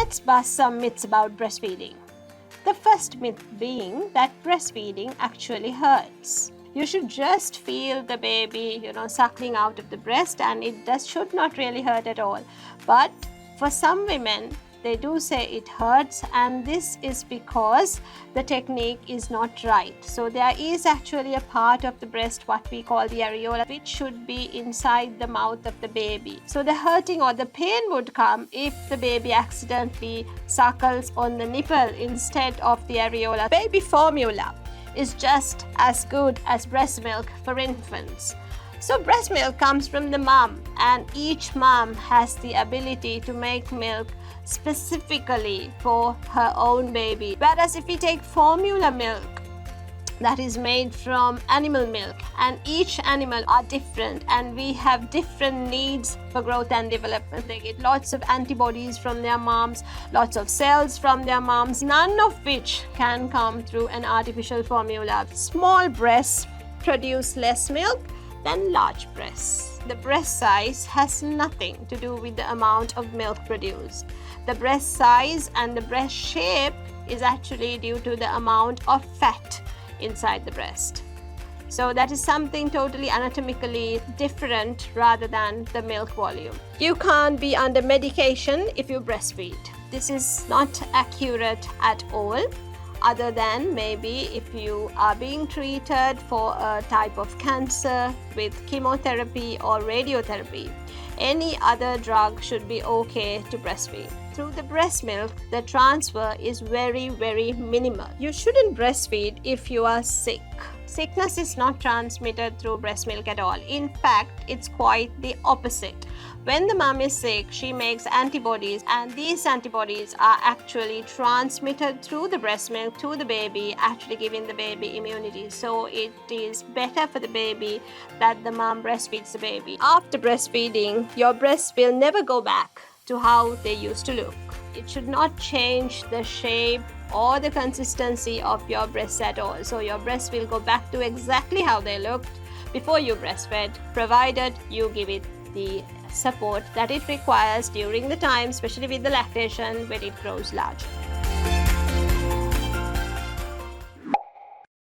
Let's bust some myths about breastfeeding. The first myth being that breastfeeding actually hurts. You should just feel the baby, suckling out of the breast, and it should not really hurt at all. But for some women, they do say it hurts, and this is because the technique is not right. So there is actually a part of the breast, what we call the areola, which should be inside the mouth of the baby. So the hurting or the pain would come if the baby accidentally suckles on the nipple instead of the areola. Baby formula is just as good as breast milk for infants. So breast milk comes from the mom, and each mom has the ability to make milk specifically for her own baby. Whereas if we take formula milk, that is made from animal milk, and each animal are different, and we have different needs for growth and development. They get lots of antibodies from their moms, lots of cells from their moms, none of which can come through an artificial formula. Small breasts produce less milk than large breasts. The breast size has nothing to do with the amount of milk produced. The breast size and the breast shape is actually due to the amount of fat inside the breast. So that is something totally anatomically different rather than the milk volume. You can't be under medication if you breastfeed. This is not accurate at all, other than maybe if you are being treated for a type of cancer with chemotherapy or radiotherapy. Any other drug should be okay to breastfeed. Through the breast milk, the transfer is very, very minimal. You shouldn't breastfeed if you are sick. Sickness is not transmitted through breast milk at all. In fact, it's quite the opposite. When the mom is sick, she makes antibodies, and these antibodies are actually transmitted through the breast milk to the baby, actually giving the baby immunity. So it is better for the baby that the mom breastfeeds the baby. After breastfeeding, your breasts will never go back to how they used to look. It should not change the shape or the consistency of your breasts at all. So your breasts will go back to exactly how they looked before you breastfed, provided you give it the support that it requires during the time, especially with the lactation when it grows larger.